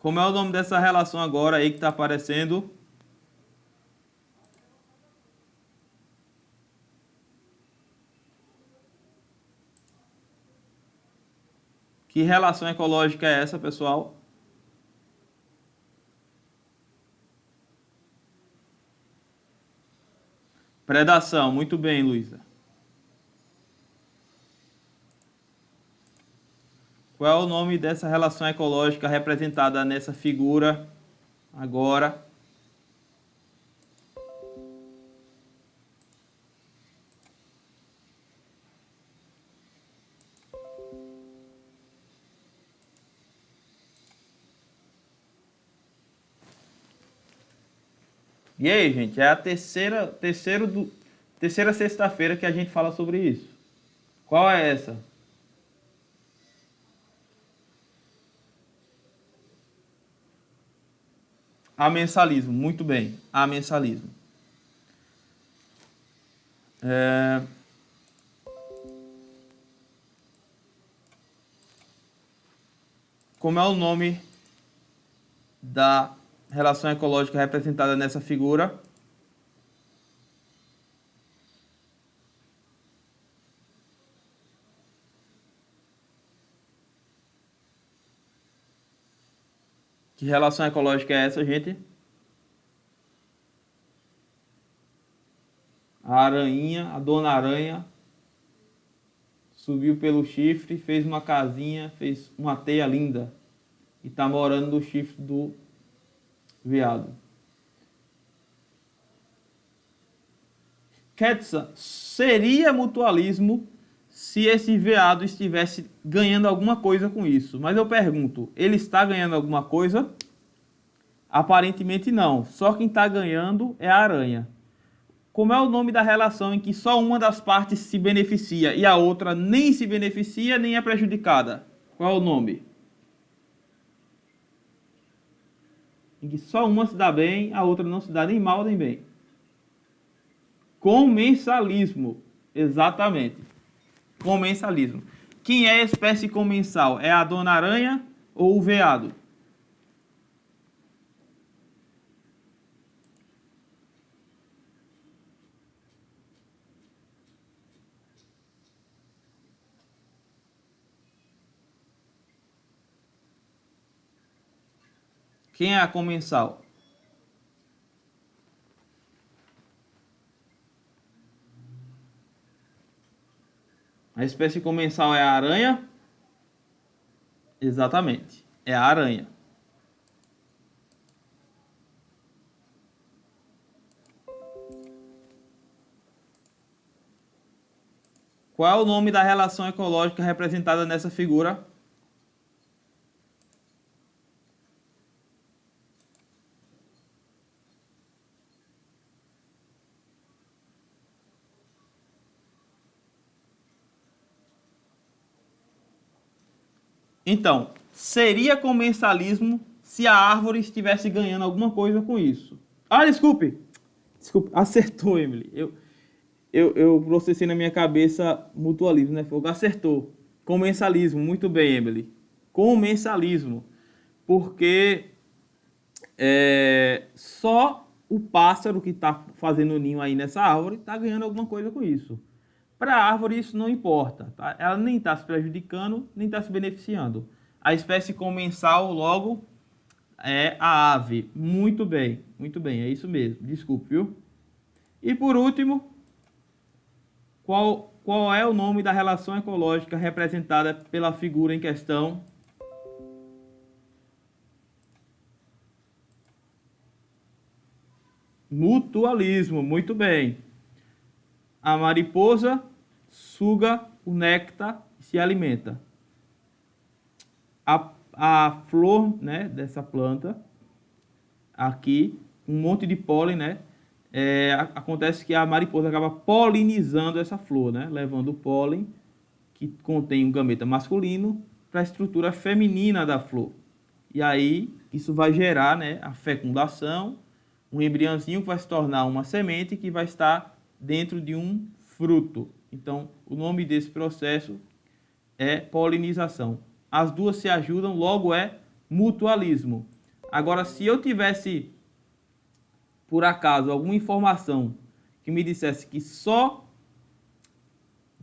Como é o nome dessa relação agora aí que está aparecendo? Que relação ecológica é essa, pessoal? Predação. Muito bem, Luísa. Qual é o nome dessa relação ecológica representada nessa figura agora? E aí, gente, é a terceira sexta-feira que a gente fala sobre isso. Qual é essa? Amensalismo, muito bem. Amensalismo. Como é o nome da relação ecológica representada nessa figura? Que relação ecológica é essa, gente? A aranha, a dona aranha, subiu pelo chifre, fez uma casinha, fez uma teia linda e tá morando no chifre do veado. Ketsa, seria mutualismo se esse veado estivesse ganhando alguma coisa com isso. Mas eu pergunto, ele está ganhando alguma coisa? Aparentemente não. Só quem está ganhando é a aranha. Como é o nome da relação em que só uma das partes se beneficia e a outra nem se beneficia nem é prejudicada? Qual é o nome? Em que só uma se dá bem, a outra não se dá nem mal nem bem. Comensalismo. Exatamente. Comensalismo. Quem é a espécie comensal? É a dona aranha ou o veado? Quem é a comensal? A espécie comensal é a aranha? Exatamente. É a aranha. Qual é o nome da relação ecológica representada nessa figura? Então, seria comensalismo se a árvore estivesse ganhando alguma coisa com isso. Ah, desculpe. Desculpe, acertou, Emily. Eu processei na minha cabeça mutualismo, né? Fogo, acertou. Comensalismo, muito bem, Emily. Comensalismo. Porque só o pássaro que está fazendo o ninho aí nessa árvore está ganhando alguma coisa com isso. Para a árvore isso não importa, tá? Ela nem está se prejudicando, nem está se beneficiando. A espécie comensal, logo, é a ave. Muito bem, é isso mesmo. Desculpe, viu? E por último, qual é o nome da relação ecológica representada pela figura em questão? Mutualismo, muito bem. A mariposa suga o néctar e se alimenta. A flor, né, dessa planta, aqui, um monte de pólen, né? Acontece que a mariposa acaba polinizando essa flor, né? Levando o pólen, que contém um gameta masculino, para a estrutura feminina da flor. E aí, isso vai gerar, né, a fecundação, um embriãozinho que vai se tornar uma semente que vai estar dentro de um fruto. Então, o nome desse processo é polinização. As duas se ajudam, logo é mutualismo. Agora, se eu tivesse, por acaso, alguma informação que me dissesse que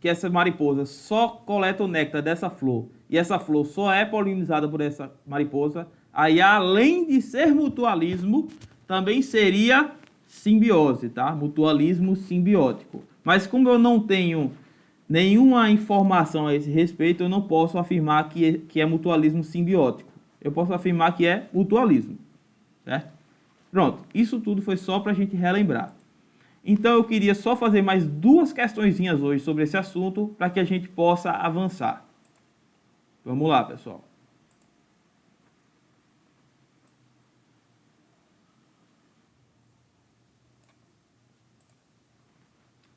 essa mariposa só coleta o néctar dessa flor e essa flor só é polinizada por essa mariposa, aí além de ser mutualismo, também seria simbiose, tá? Mutualismo simbiótico. Mas como eu não tenho nenhuma informação a esse respeito, eu não posso afirmar que é mutualismo simbiótico. Eu posso afirmar que é mutualismo, certo? Pronto, isso tudo foi só para a gente relembrar. Então eu queria só fazer mais duas questõezinhas hoje sobre esse assunto para que a gente possa avançar. Vamos lá, pessoal.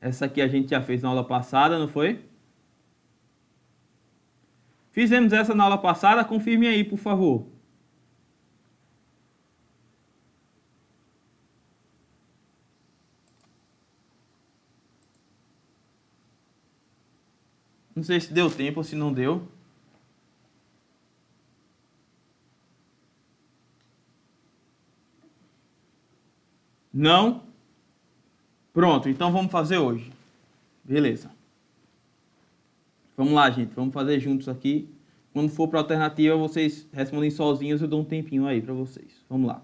Essa aqui a gente já fez na aula passada, não foi? Fizemos essa na aula passada, confirme aí, por favor. Não sei se deu tempo ou se não deu. Não? Pronto, então vamos fazer hoje. Beleza. Vamos lá, gente. Vamos fazer juntos aqui. Quando for para a alternativa, vocês respondem sozinhos. Eu dou um tempinho aí para vocês. Vamos lá.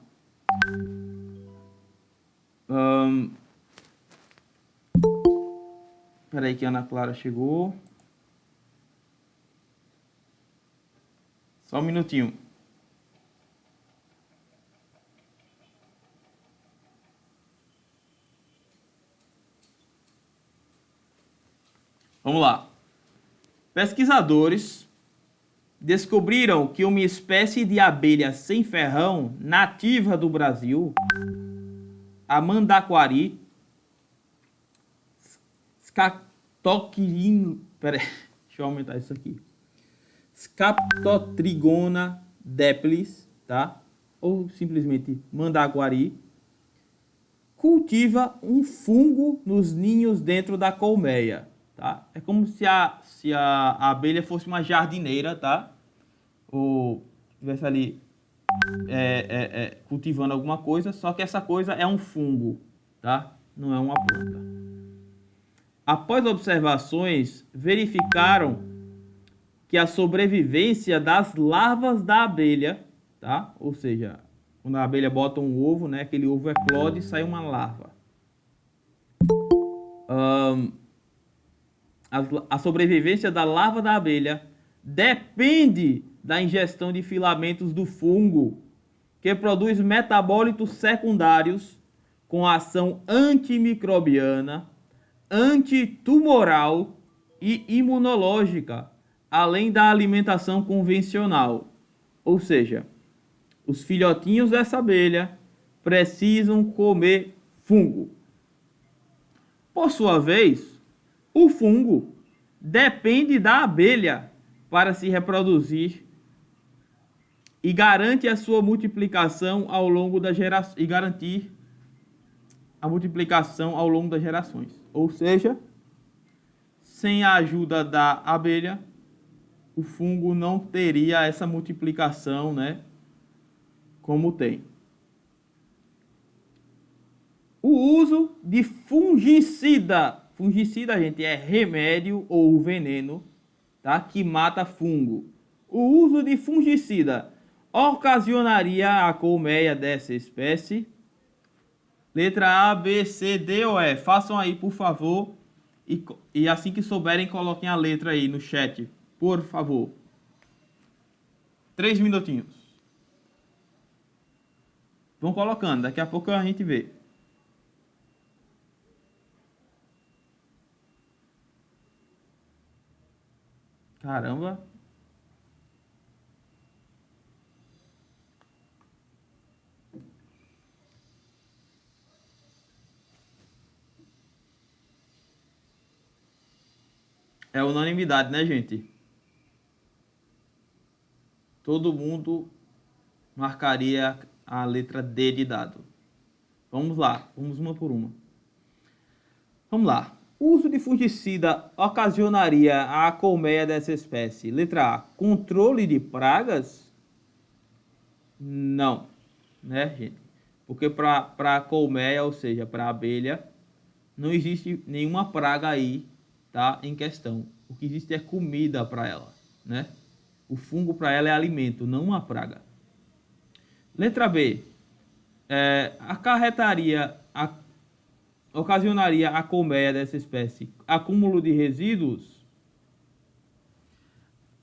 Espera aí que a Ana Clara chegou. Só um minutinho. Vamos lá. Pesquisadores descobriram que uma espécie de abelha sem ferrão nativa do Brasil, a mandaquari, pera aí, deixa eu aumentar isso aqui. Scaptotrigona deplis, tá? Ou simplesmente mandaguari, cultiva um fungo nos ninhos dentro da colmeia, tá? É como se a abelha fosse uma jardineira, tá? Ou estivesse ali cultivando alguma coisa, só que essa coisa é um fungo, tá? Não é uma planta. Após observações, verificaram que a sobrevivência das larvas da abelha, tá? Ou seja, quando a abelha bota um ovo, né? Aquele ovo eclode e sai uma larva. A sobrevivência da larva da abelha depende da ingestão de filamentos do fungo, que produz metabólitos secundários com ação antimicrobiana, antitumoral e imunológica, além da alimentação convencional. Ou seja, os filhotinhos dessa abelha precisam comer fungo. Por sua vez, o fungo depende da abelha para se reproduzir e garante a sua multiplicação ao longo da geração e garantir a multiplicação ao longo das gerações. Ou seja, sem a ajuda da abelha, o fungo não teria essa multiplicação, né, como tem. O uso de fungicida, gente, é remédio ou veneno, tá, que mata fungo. O uso de fungicida ocasionaria a colmeia dessa espécie. Letra A, B, C, D ou E. Façam aí, por favor. E assim que souberem, coloquem a letra aí no chat. Por favor. 3 minutinhos. Vão colocando. Daqui a pouco a gente vê. Caramba. É unanimidade, né, gente? Todo mundo marcaria a letra D de dado. Vamos lá, vamos uma por uma. Vamos lá. O uso de fungicida ocasionaria a colmeia dessa espécie? Letra A, controle de pragas? Não. né, gente? Porque para a colmeia, ou seja, para a abelha, não existe nenhuma praga aí, tá, em questão. O que existe é comida para ela, né? O fungo para ela é alimento, não uma praga. Letra B. Ocasionaria a colmeia dessa espécie acúmulo de resíduos?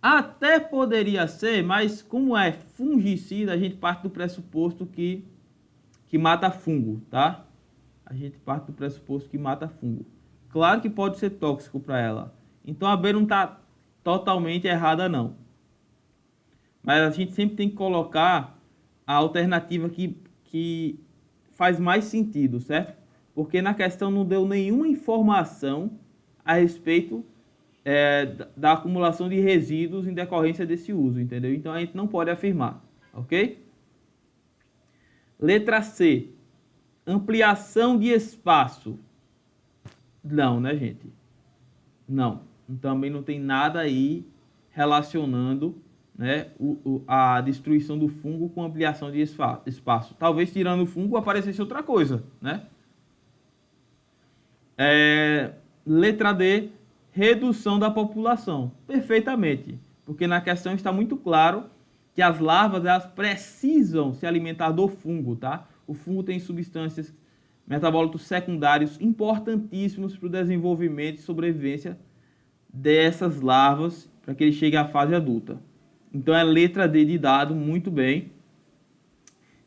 Até poderia ser, mas como é fungicida, a gente parte do pressuposto que mata fungo, tá? A gente parte do pressuposto que mata fungo. Claro que pode ser tóxico para ela. Então a B não está totalmente errada, não. Mas a gente sempre tem que colocar a alternativa que faz mais sentido, certo? Porque na questão não deu nenhuma informação a respeito da acumulação de resíduos em decorrência desse uso, entendeu? Então a gente não pode afirmar, ok? Letra C. Ampliação de espaço. Não, né, gente? Não. Também não tem nada aí relacionando, né, a destruição do fungo com ampliação de espaço. Talvez tirando o fungo aparecesse outra coisa, né? Letra D, redução da população. Perfeitamente, porque na questão está muito claro que as larvas elas precisam se alimentar do fungo, tá? O fungo tem substâncias, metabólitos secundários importantíssimos para o desenvolvimento e sobrevivência dessas larvas para que ele chegue à fase adulta. Então é letra D de dado, muito bem.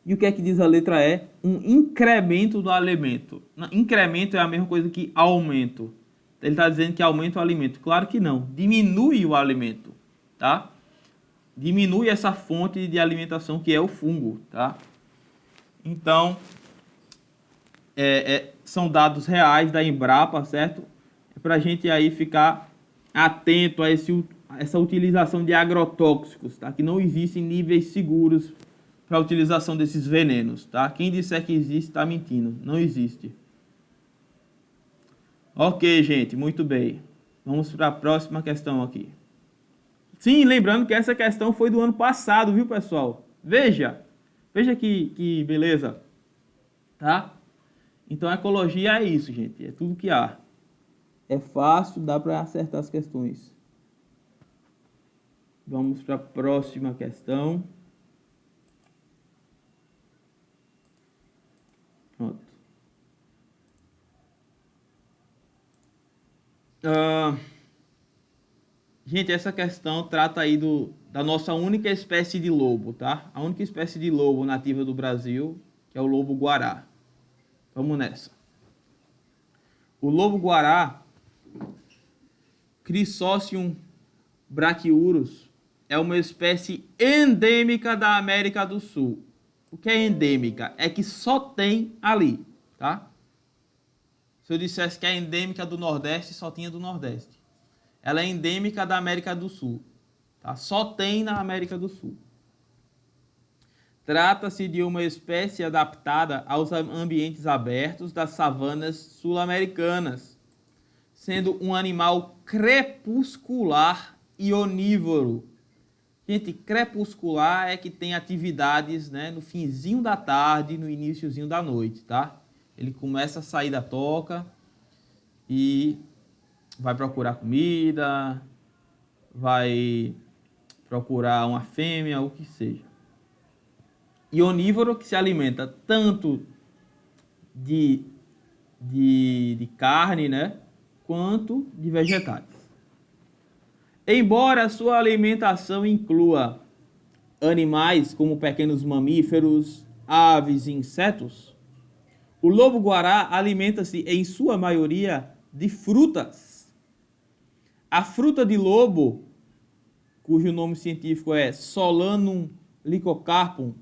E o que é que diz a letra E? Um incremento do alimento. Incremento é a mesma coisa que aumento. Ele está dizendo que aumenta o alimento. Claro que não. Diminui o alimento, tá? Diminui essa fonte de alimentação que é o fungo, tá? Então, são dados reais da Embrapa, certo? É para a gente aí ficar atento a essa utilização de agrotóxicos, tá? Que não existem níveis seguros para a utilização desses venenos, tá? Quem disser que existe está mentindo, não existe. Ok, gente, muito bem. Vamos para a próxima questão aqui. Sim, lembrando que essa questão foi do ano passado, viu, pessoal? Veja que beleza, tá? Então, ecologia é isso, gente, é tudo que há. É fácil, dá para acertar as questões. Vamos para a próxima questão. Pronto. Gente, essa questão trata aí da nossa única espécie de lobo, tá? A única espécie de lobo nativa do Brasil, que é o lobo-guará. Vamos nessa. O lobo-guará, Chrysocium brachyurus, é uma espécie endêmica da América do Sul. O que é endêmica? É que só tem ali, tá? Se eu dissesse que é endêmica do Nordeste, só tinha do Nordeste. Ela é endêmica da América do Sul, tá? Só tem na América do Sul. Trata-se de uma espécie adaptada aos ambientes abertos das savanas sul-americanas, sendo um animal crepuscular e onívoro. Gente, crepuscular é que tem atividades, né, no finzinho da tarde, no iniciozinho da noite, tá? Ele começa a sair da toca e vai procurar comida, vai procurar uma fêmea, o que seja. E onívoro que se alimenta tanto de carne, né, quanto de vegetais. Embora sua alimentação inclua animais como pequenos mamíferos, aves e insetos, o lobo-guará alimenta-se em sua maioria de frutas. A fruta de lobo, cujo nome científico é Solanum lycocarpum,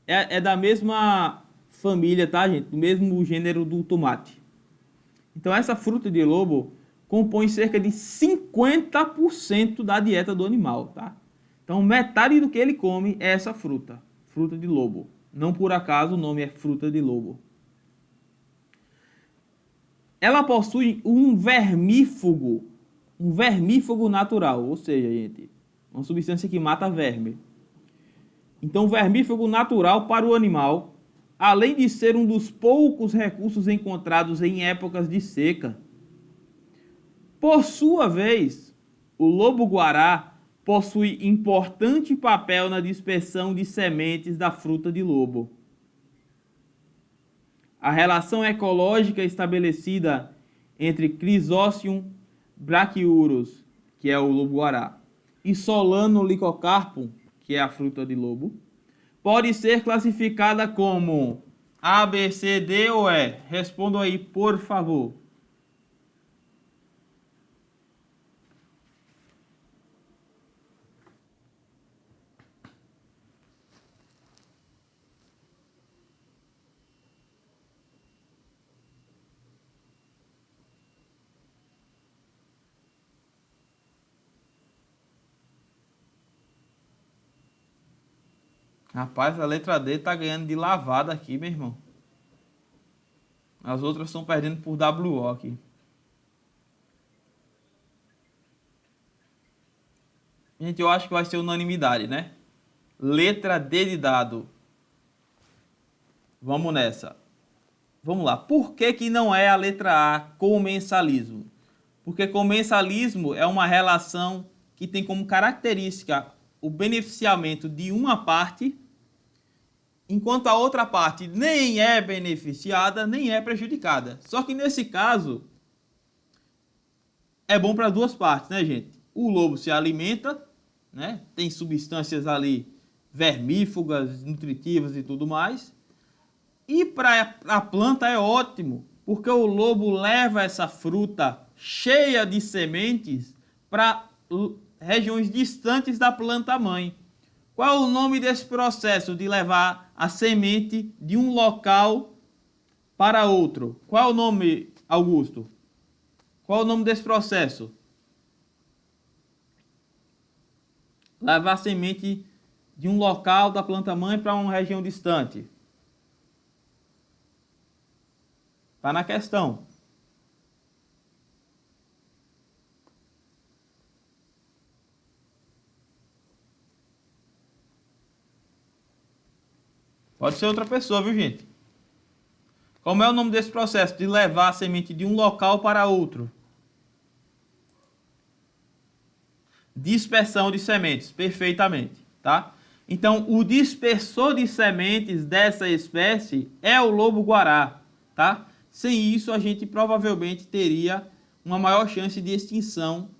é da mesma família, tá, gente? Do mesmo gênero do tomate. Então essa fruta de lobo compõe cerca de 50% da dieta do animal, tá? Então metade do que ele come é essa fruta, fruta de lobo. Não por acaso o nome é fruta de lobo. Ela possui um vermífugo natural, ou seja, gente, uma substância que mata verme. Então, o vermífugo natural para o animal além de ser um dos poucos recursos encontrados em épocas de seca. Por sua vez, o lobo-guará possui importante papel na dispersão de sementes da fruta de lobo. A relação ecológica estabelecida entre Chrysocium brachyurus, que é o lobo-guará, e Solano lycocarpum, que é a fruta de lobo, pode ser classificada como A, B, C, D ou E? Respondam aí, por favor. Rapaz, a letra D tá ganhando de lavada aqui, meu irmão. As outras estão perdendo por WO aqui. Gente, eu acho que vai ser unanimidade, né? Letra D de dado. Vamos nessa. Vamos lá. Por que que não é a letra A, comensalismo? Porque comensalismo é uma relação que tem como característica o beneficiamento de uma parte, enquanto a outra parte nem é beneficiada, nem é prejudicada. Só que nesse caso, é bom para duas partes, né, gente? O lobo se alimenta, né? Tem substâncias ali vermífugas, nutritivas e tudo mais. E para a planta é ótimo, porque o lobo leva essa fruta cheia de sementes para regiões distantes da planta mãe. Qual é o nome desse processo de levar a semente de um local para outro? Qual é o nome, Augusto? Qual é o nome desse processo? Levar a semente de um local da planta mãe para uma região distante. Está na questão. Pode ser outra pessoa, viu, gente? Como é o nome desse processo de levar a semente de um local para outro? Dispersão de sementes, perfeitamente, tá? Então, o dispersor de sementes dessa espécie é o lobo-guará, tá? Sem isso, a gente provavelmente teria uma maior chance de extinção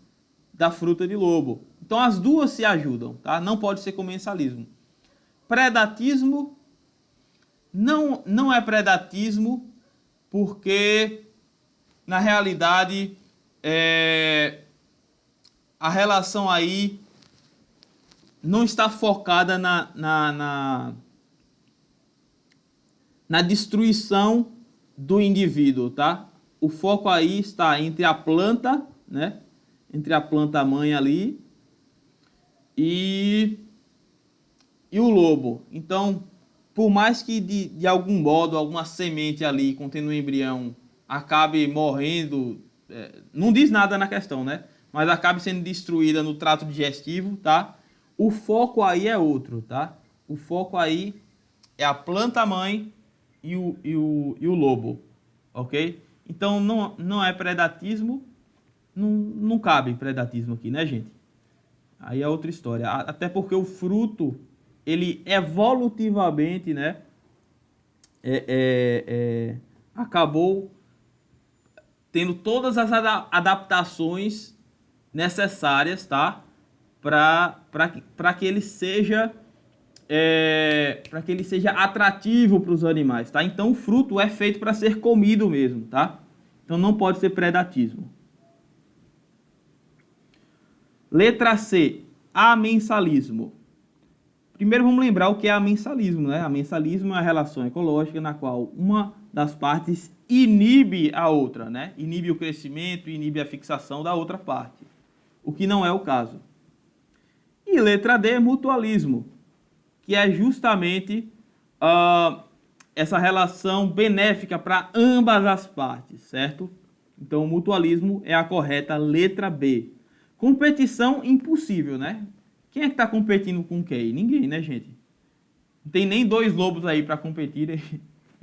da fruta de lobo. Então, as duas se ajudam, tá? Não pode ser comensalismo. Predatismo não é predatismo porque, na realidade, a relação aí não está focada na destruição do indivíduo, tá? O foco aí está entre a planta, né? Entre a planta mãe ali e o lobo. Então, por mais que de algum modo, alguma semente ali contendo um embrião acabe morrendo, não diz nada na questão, né? Mas acabe sendo destruída no trato digestivo, tá? O foco aí é outro, tá? O foco aí é a planta mãe e o lobo, ok? Então não é predatismo, não cabe predatismo aqui, né, gente? Aí é outra história. Até porque o fruto, ele evolutivamente, né, acabou tendo todas as adaptações necessárias, tá? Para que ele seja atrativo para os animais, tá? Então o fruto é feito para ser comido mesmo, tá? Então não pode ser predatismo. Letra C, amensalismo. Primeiro vamos lembrar o que é amensalismo, né? Amensalismo é a relação ecológica na qual uma das partes inibe a outra, né? Inibe o crescimento, inibe a fixação da outra parte, o que não é o caso. E letra D, mutualismo, que é justamente essa relação benéfica para ambas as partes, certo? Então, o mutualismo é a correta letra B. Competição impossível, né? Quem é que está competindo com quem? Ninguém, né, gente? Não tem nem dois lobos aí para competirem.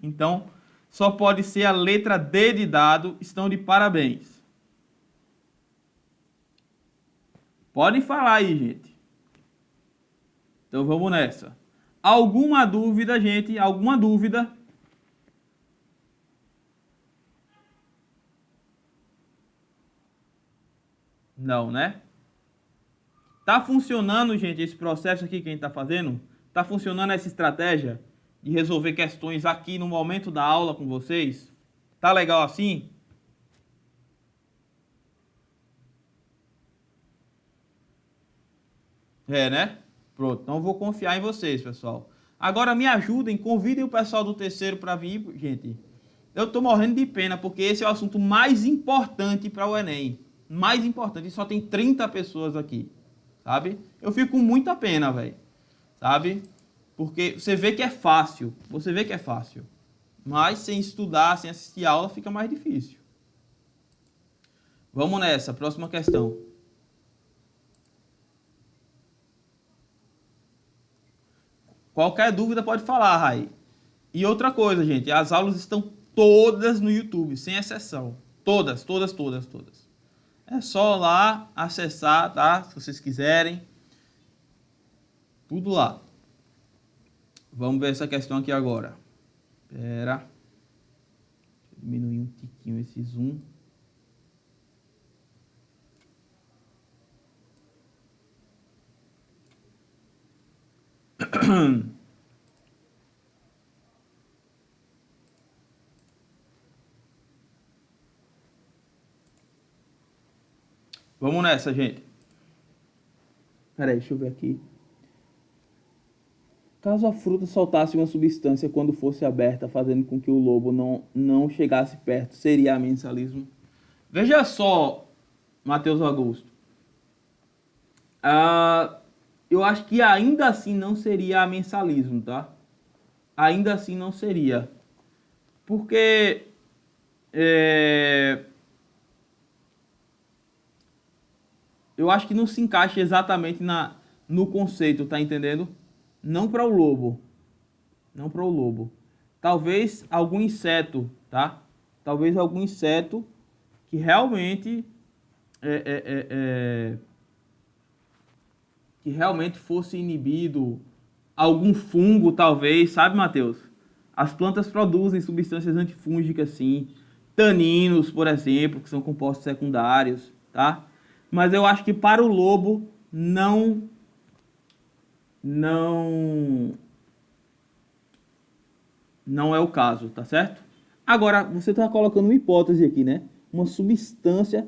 Então, só pode ser a letra D de dado. Estão de parabéns. Podem falar aí, gente. Então, vamos nessa. Alguma dúvida, gente? Alguma dúvida? Não, né? Tá funcionando, gente, esse processo aqui que a gente tá fazendo? Tá funcionando essa estratégia de resolver questões aqui no momento da aula com vocês? Tá legal assim? É, né? Pronto, então eu vou confiar em vocês, pessoal. Agora me ajudem, convidem o pessoal do terceiro para vir, gente. Eu tô morrendo de pena porque esse é o assunto mais importante para o Enem. Mais importante, e só tem 30 pessoas aqui, sabe? Eu fico com muita pena, velho. Sabe? Porque você vê que é fácil, você vê que é fácil. Mas sem estudar, sem assistir aula, fica mais difícil. Vamos nessa, próxima questão. Qualquer dúvida pode falar, Rai. E outra coisa, gente, as aulas estão todas no YouTube, sem exceção. Todas, todas, todas, todas. É só lá acessar, tá? Se vocês quiserem. Tudo lá. Vamos ver essa questão aqui agora. Espera. Deixa eu diminuir um tiquinho esse zoom. Vamos nessa, gente. Peraí, deixa eu ver aqui. Caso a fruta soltasse uma substância quando fosse aberta, fazendo com que o lobo não chegasse perto, seria amensalismo? Veja só, Matheus Augusto. Eu acho que ainda assim não seria amensalismo, tá? Ainda assim não seria. Porque eu acho que não se encaixa exatamente no conceito, tá entendendo? Não para o lobo. Não para o lobo. Talvez algum inseto, tá? Talvez algum inseto que realmente que realmente fosse inibido, algum fungo talvez, sabe, Matheus? As plantas produzem substâncias antifúngicas, sim, taninos, por exemplo, que são compostos secundários, tá? Mas eu acho que para o lobo não não é o caso, tá certo? Agora, você está colocando uma hipótese aqui, né? Uma substância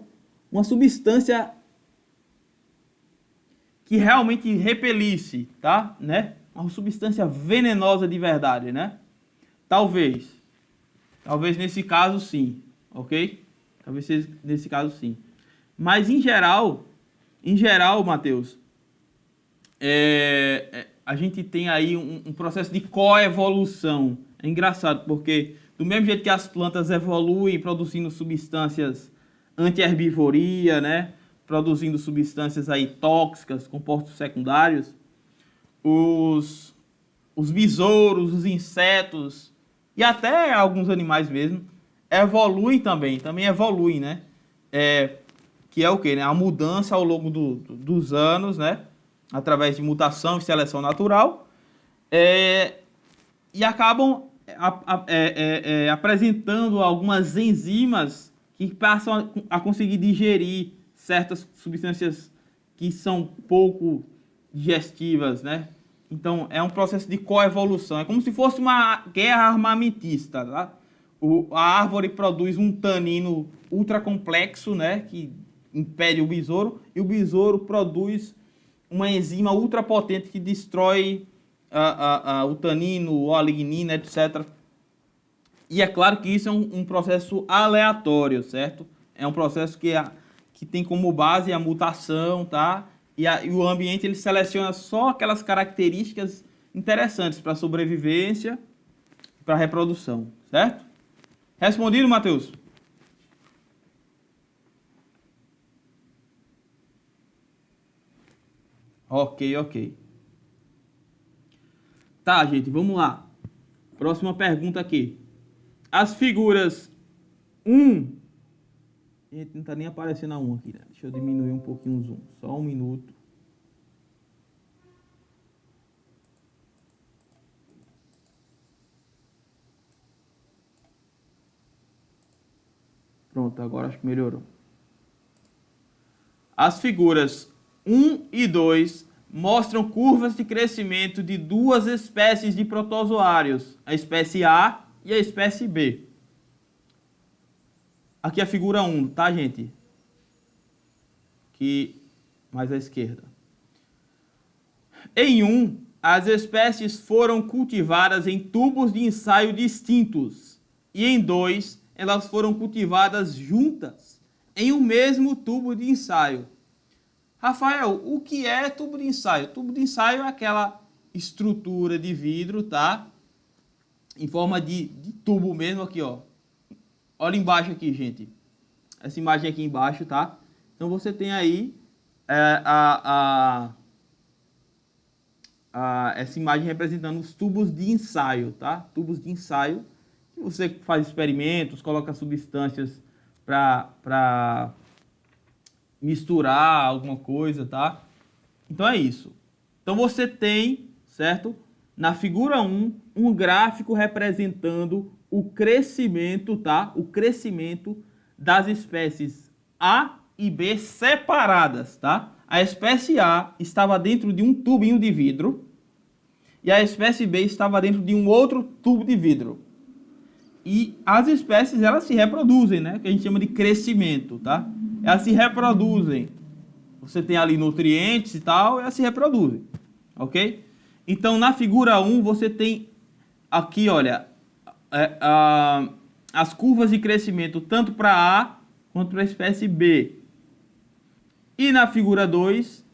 que realmente repelisse, tá? Né? Uma substância venenosa de verdade, né? Talvez. Talvez nesse caso sim, ok? Talvez nesse caso sim. Mas em geral, Matheus, a gente tem aí um processo de coevolução. É engraçado, porque do mesmo jeito que as plantas evoluem produzindo substâncias anti-herbivoria, né? Produzindo substâncias aí tóxicas, compostos secundários, os, os besouros, os insetos e até alguns animais mesmo evoluem também evoluem, né? Que é o que, né? A mudança ao longo dos anos, né? Através de mutação e seleção natural, e acabam apresentando algumas enzimas que passam a conseguir digerir certas substâncias que são pouco digestivas, né? Então, é um processo de coevolução. É como se fosse uma guerra armamentista, tá? A árvore produz um tanino ultra complexo, né? Que impede o besouro. E o besouro produz uma enzima ultra potente que destrói o tanino, a lignina, etc. E é claro que isso é um processo aleatório, certo? É um processo que tem como base a mutação, tá? E o ambiente ele seleciona só aquelas características interessantes para sobrevivência, para reprodução, certo? Respondido, Matheus? Ok, ok. Tá, gente, vamos lá. Próxima pergunta aqui. As figuras 1... Gente, não tá nem aparecendo a 1 aqui, né? Deixa eu diminuir um pouquinho o zoom. Só um minuto. Pronto, agora acho que melhorou. As figuras 1 e 2 mostram curvas de crescimento de duas espécies de protozoários, a espécie A e a espécie B. Aqui a figura 1, tá, gente? Aqui mais à esquerda. Em 1, as espécies foram cultivadas em tubos de ensaio distintos. E em 2, elas foram cultivadas juntas em um mesmo tubo de ensaio. Rafael, o que é tubo de ensaio? Tubo de ensaio é aquela estrutura de vidro, tá? Em forma de tubo mesmo aqui, ó. Olha embaixo aqui, gente. Essa imagem aqui embaixo, tá? Então você tem aí essa imagem representando os tubos de ensaio, tá? Tubos de ensaio. Que você faz experimentos, coloca substâncias para misturar alguma coisa, tá? Então é isso. Então você tem, certo? Na figura 1, um gráfico representando o crescimento, tá? O crescimento das espécies A e B separadas, tá? A espécie A estava dentro de um tubinho de vidro e a espécie B estava dentro de um outro tubo de vidro. E as espécies, elas se reproduzem, né? Que a gente chama de crescimento, tá? Elas se reproduzem. Você tem ali nutrientes e tal, elas se reproduzem, ok? Então, na figura 1, você tem aqui, olha, as curvas de crescimento tanto para A quanto para a espécie B. E na figura 2,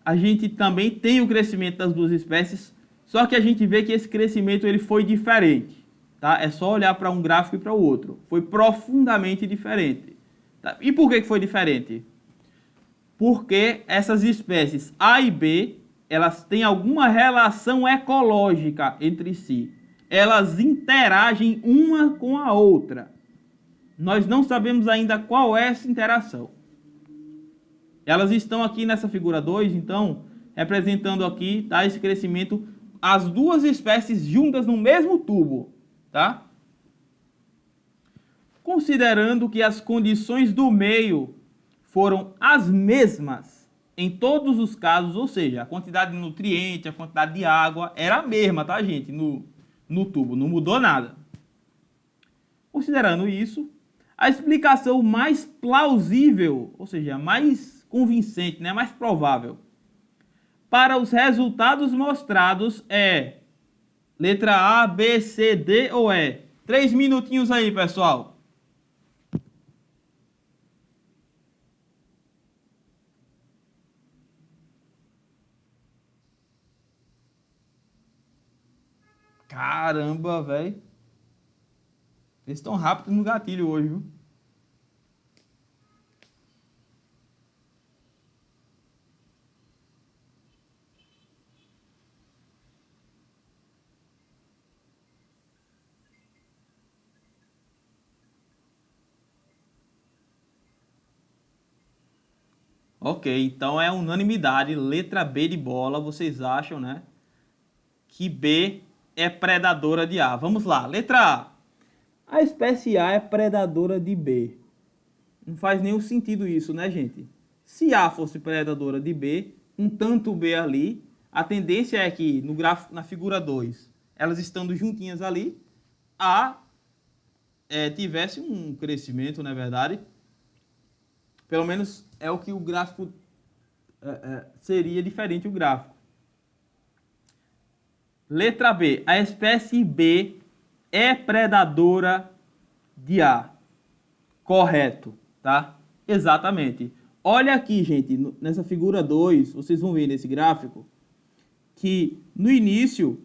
a gente também tem o crescimento das duas espécies, só que a gente vê que esse crescimento ele foi diferente. Tá? É só olhar para um gráfico e para o outro. Foi profundamente diferente. Tá? E por que foi diferente? Porque essas espécies A e B, elas têm alguma relação ecológica entre si. Elas interagem uma com a outra. Nós não sabemos ainda qual é essa interação. Elas estão aqui nessa figura 2, então, representando aqui, tá, esse crescimento, as duas espécies juntas no mesmo tubo. Tá? Considerando que as condições do meio foram as mesmas em todos os casos, ou seja, a quantidade de nutriente, a quantidade de água era a mesma, tá, gente? No tubo, não mudou nada. Considerando isso, a explicação mais plausível, ou seja, mais convincente, né, mais provável, para os resultados mostrados é letra A, B, C, D ou E? 3 minutinhos aí, pessoal. Caramba, velho. Eles estão rápidos no gatilho hoje, viu? Ok, então é unanimidade, letra B de bola, vocês acham, né? Que B é predadora de A. Vamos lá, letra A. A espécie A é predadora de B. Não faz nenhum sentido isso, né, gente? Se A fosse predadora de B, um tanto B ali, a tendência é que no gráfico, na figura 2, elas estando juntinhas ali, A tivesse um crescimento, não é verdade? Pelo menos é o que o gráfico seria diferente o gráfico. Letra B. A espécie B é predadora de A. Correto, tá? Exatamente. Olha aqui, gente, nessa figura 2, vocês vão ver nesse gráfico que no início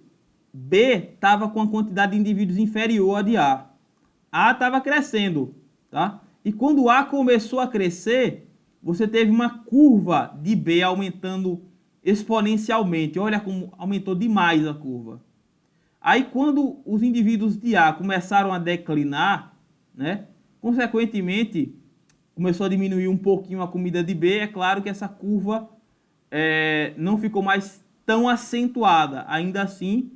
B estava com a quantidade de indivíduos inferior à de A. A estava crescendo, tá? E quando A começou a crescer, você teve uma curva de B aumentando exponencialmente. Olha como aumentou demais a curva. Aí, quando os indivíduos de A começaram a declinar, né, consequentemente, começou a diminuir um pouquinho a comida de B, é claro que essa curva não ficou mais tão acentuada. Ainda assim,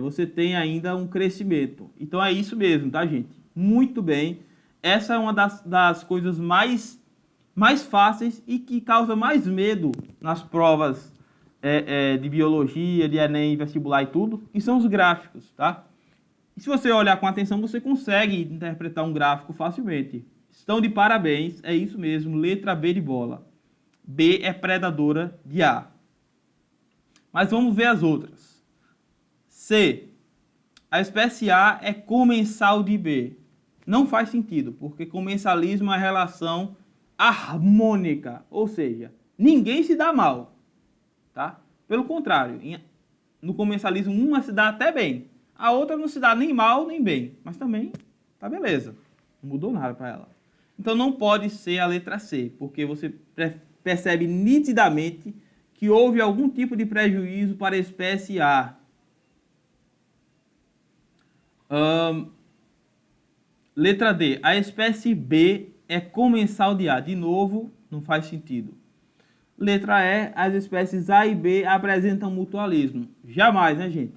você tem ainda um crescimento. Então é isso mesmo, tá, gente? Muito bem. Essa é uma das coisas mais fáceis e que causa mais medo nas provas de biologia, de Enem, vestibular e tudo, que são os gráficos, tá? E se você olhar com atenção, você consegue interpretar um gráfico facilmente. Estão de parabéns, é isso mesmo, letra B de bola. B é predadora de A. Mas vamos ver as outras. C. A espécie A é comensal de B. Não faz sentido, porque comensalismo é relação harmônica, ou seja, ninguém se dá mal, tá? Pelo contrário, no comensalismo uma se dá até bem, a outra não se dá nem mal nem bem, mas também tá beleza, não mudou nada para ela. Então não pode ser a letra C, porque você percebe nitidamente que houve algum tipo de prejuízo para a espécie A. Letra D. A espécie B é comensal de A. De novo, não faz sentido. Letra E. As espécies A e B apresentam mutualismo. Jamais, né, gente?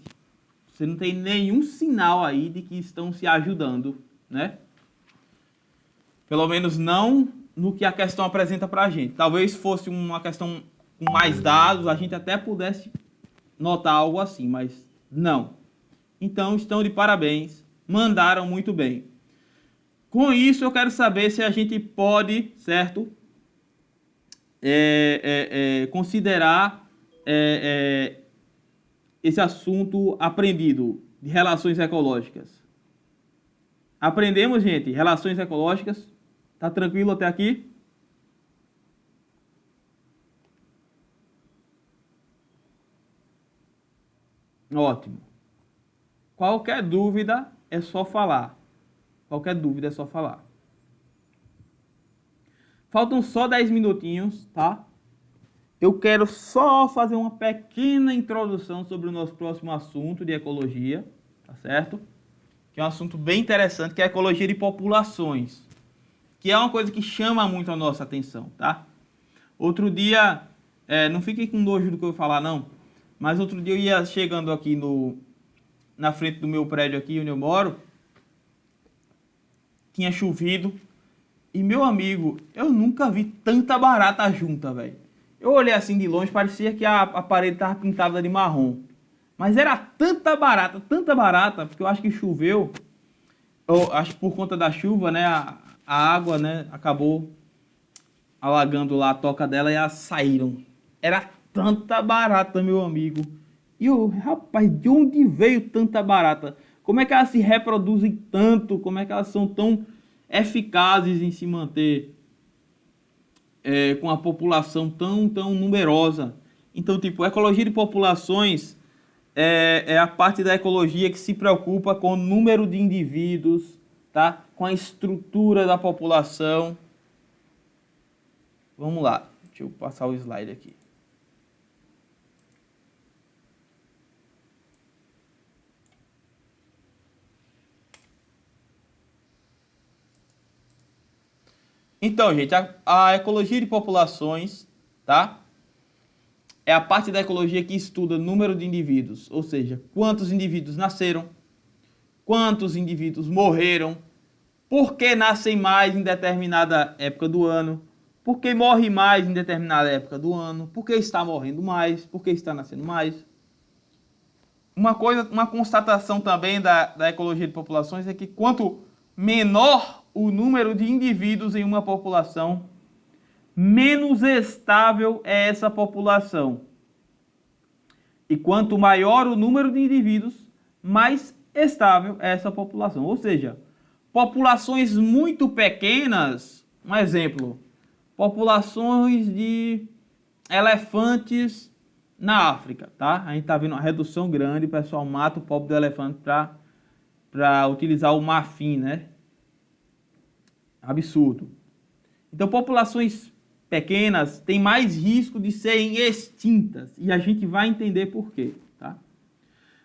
Você não tem nenhum sinal aí de que estão se ajudando, né? Pelo menos não no que a questão apresenta pra gente. Talvez fosse uma questão com mais dados, a gente até pudesse notar algo assim, mas não. Então, estão de parabéns. Mandaram muito bem. Com isso, eu quero saber se a gente pode, certo, considerar esse assunto aprendido de relações ecológicas. Aprendemos, gente, relações ecológicas. Tá tranquilo até aqui? Ótimo. Qualquer dúvida é só falar. Qualquer dúvida é só falar. Faltam só 10 minutinhos, tá? Eu quero só fazer uma pequena introdução sobre o nosso próximo assunto de ecologia, tá certo? Que é um assunto bem interessante, que é a ecologia de populações, que é uma coisa que chama muito a nossa atenção, tá? Outro dia, não fiquem com nojo do que eu vou falar, não, mas outro dia eu ia chegando aqui na frente do meu prédio aqui, onde eu moro, tinha chovido, e meu amigo, eu nunca vi tanta barata junta, velho. Eu olhei assim de longe, parecia que a parede estava pintada de marrom. Mas era tanta barata, porque eu acho que choveu, eu acho que por conta da chuva, né, a água, né, acabou alagando lá a toca dela e elas saíram. Era tanta barata, meu amigo. E eu, rapaz, de onde veio tanta barata? Como é que elas se reproduzem tanto? Como é que elas são tão eficazes em se manter com a população tão numerosa? Então, tipo, a ecologia de populações é a parte da ecologia que se preocupa com o número de indivíduos, tá? Com a estrutura da população. Vamos lá, deixa eu passar o slide aqui. Então, gente, a ecologia de populações, tá? É a parte da ecologia que estuda o número de indivíduos, ou seja, quantos indivíduos nasceram, quantos indivíduos morreram, por que nascem mais em determinada época do ano, por que morre mais em determinada época do ano, por que está morrendo mais, por que está nascendo mais. Uma constatação também da ecologia de populações é que quanto menor o número de indivíduos em uma população, menos estável é essa população. E quanto maior o número de indivíduos, mais estável é essa população. Ou seja, populações muito pequenas, um exemplo, populações de elefantes na África, tá? A gente tá vendo uma redução grande, o pessoal mata o pobre do elefante para utilizar o marfim, né? Absurdo. Então, populações pequenas têm mais risco de serem extintas. E a gente vai entender por quê, tá?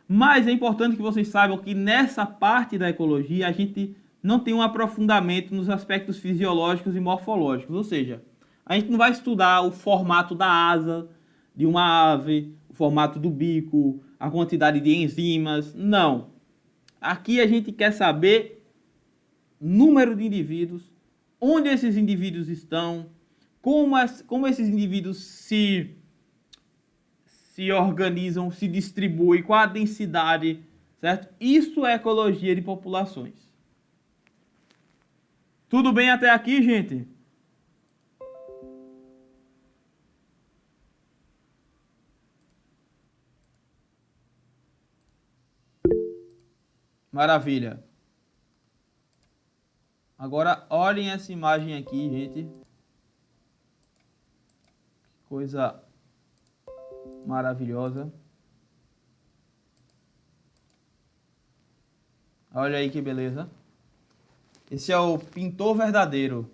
Mas é importante que vocês saibam que nessa parte da ecologia a gente não tem um aprofundamento nos aspectos fisiológicos e morfológicos, ou seja, a gente não vai estudar o formato da asa de uma ave, o formato do bico, a quantidade de enzimas, não. Aqui a gente quer saber número de indivíduos, onde esses indivíduos estão, como esses indivíduos se organizam, se distribuem, qual a densidade, certo? Isso é ecologia de populações. Tudo bem até aqui, gente? Maravilha. Agora olhem essa imagem aqui, gente. Coisa maravilhosa. Olha aí que beleza. Esse é o pintor verdadeiro.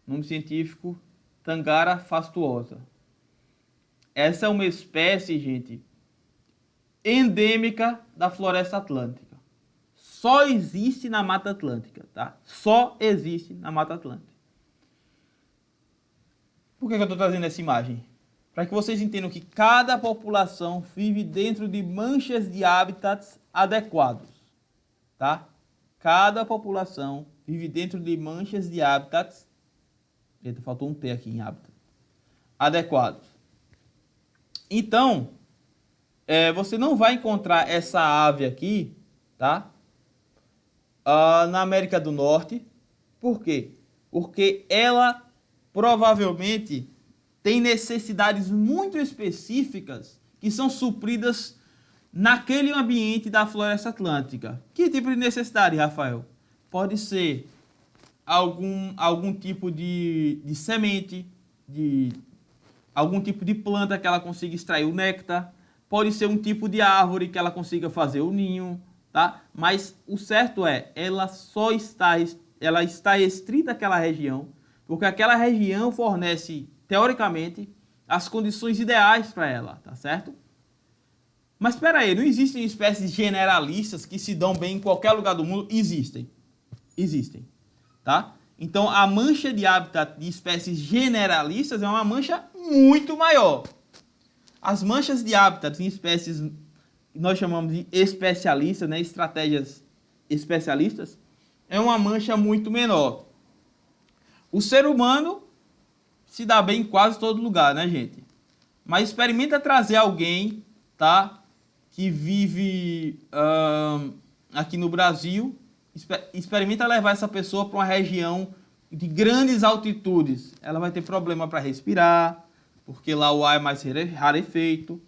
Nome científico, Tangara fastuosa. Essa é uma espécie, gente, endêmica da floresta atlântica. Só existe na Mata Atlântica, tá? Só existe na Mata Atlântica. Por que eu estou trazendo essa imagem? Para que vocês entendam que cada população vive dentro de manchas de hábitats adequados, tá? Cada população vive dentro de manchas de hábitats. Eita, faltou um T aqui em hábitat. Adequados. Então, você não vai encontrar essa ave aqui, tá? Na América do Norte. Por quê? Porque ela provavelmente tem necessidades muito específicas que são supridas naquele ambiente da floresta atlântica. Que tipo de necessidade, Rafael? Pode ser algum tipo de semente, algum tipo de planta que ela consiga extrair o néctar, pode ser um tipo de árvore que ela consiga fazer o ninho, tá? Mas o certo é, ela está restrita àquela região, porque aquela região fornece, teoricamente, as condições ideais para ela, tá certo? Mas espera aí, não existem espécies generalistas que se dão bem em qualquer lugar do mundo? Existem. Existem, tá? Então, a mancha de hábitat de espécies generalistas é uma mancha muito maior. As manchas de hábitat em espécies nós chamamos de especialistas, né? Estratégias especialistas, é uma mancha muito menor. O ser humano se dá bem em quase todo lugar, né, gente? Mas experimenta trazer alguém, tá? Que vive aqui no Brasil, experimenta levar essa pessoa para uma região de grandes altitudes. Ela vai ter problema para respirar, porque lá o ar é mais rarefeito.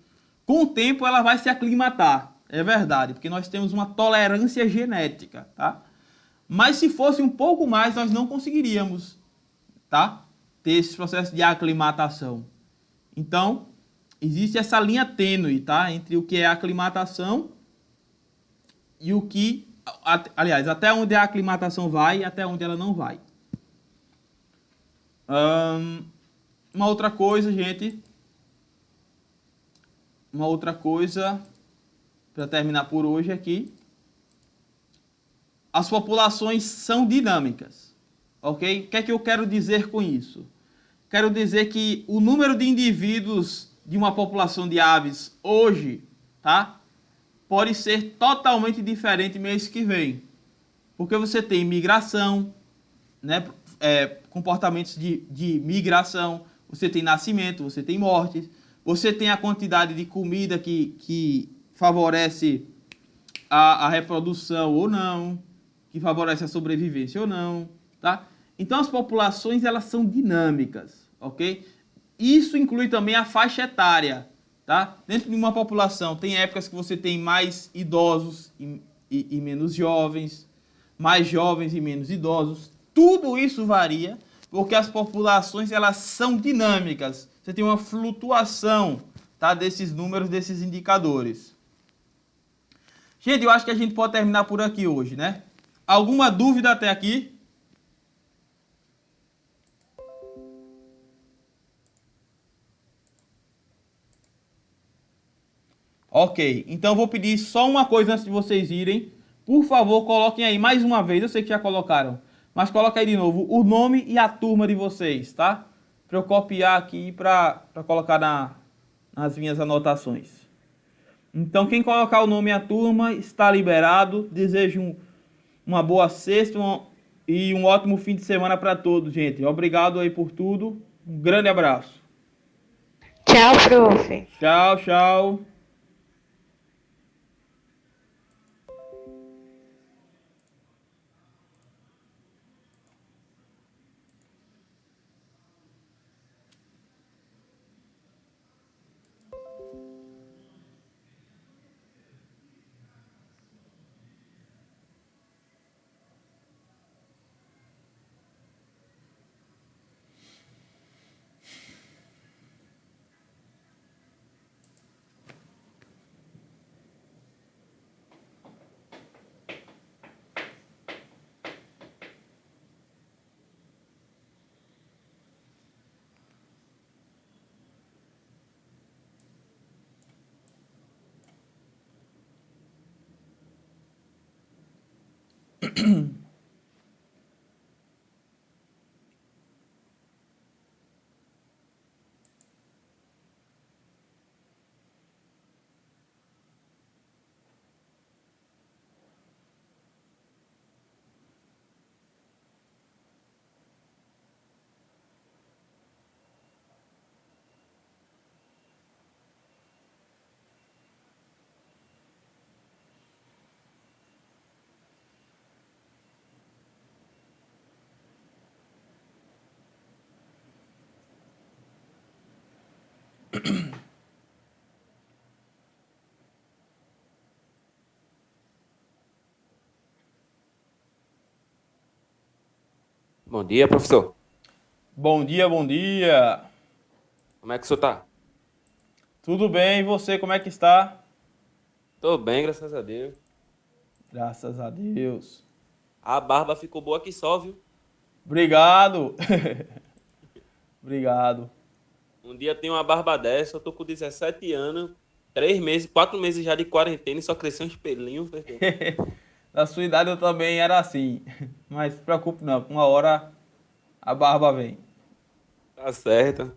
Com o tempo ela vai se aclimatar, é verdade, porque nós temos uma tolerância genética, tá? Mas se fosse um pouco mais, nós não conseguiríamos, tá? Ter esse processo de aclimatação. Então, existe essa linha tênue, tá? Entre o que é aclimatação e o que... Aliás, até onde a aclimatação vai e até onde ela não vai. Uma outra coisa, gente. Uma outra coisa, para terminar por hoje aqui. As populações são dinâmicas, ok? O que é que eu quero dizer com isso? Quero dizer que o número de indivíduos de uma população de aves hoje, tá? Pode ser totalmente diferente mês que vem. Porque você tem migração, né? Comportamentos de migração, você tem nascimento, você tem morte, você tem a quantidade de comida que favorece a reprodução ou não, que favorece a sobrevivência ou não, tá? Então as populações elas são dinâmicas, ok? Isso inclui também a faixa etária, tá? Dentro de uma população tem épocas que você tem mais idosos e menos jovens, mais jovens e menos idosos. Tudo isso varia porque as populações elas são dinâmicas. Você tem uma flutuação, tá? Desses números, desses indicadores. Gente, eu acho que a gente pode terminar por aqui hoje, né? Alguma dúvida até aqui? Ok, então eu vou pedir só uma coisa antes de vocês irem. Por favor, coloquem aí mais uma vez, eu sei que já colocaram, mas coloca aí de novo o nome e a turma de vocês, tá? Para eu copiar aqui para colocar nas minhas anotações. Então, quem colocar o nome e a turma está liberado. Desejo uma boa sexta e um ótimo fim de semana para todos, gente. Obrigado aí por tudo. Um grande abraço. Tchau, prof. Tchau, tchau. Bom dia, professor. Bom dia, bom dia. Como é que o senhor tá? Tudo bem? E você, como é que está? Tô bem, graças a Deus. Graças a Deus. A barba ficou boa aqui só, viu? Obrigado. Obrigado. Um dia tem uma barba dessa, eu tô com 17 anos, 3 meses, 4 meses já de quarentena e só cresceu um espelhinho, velho. Na sua idade eu também era assim. Mas não se preocupe não, uma hora a barba vem. Tá certo.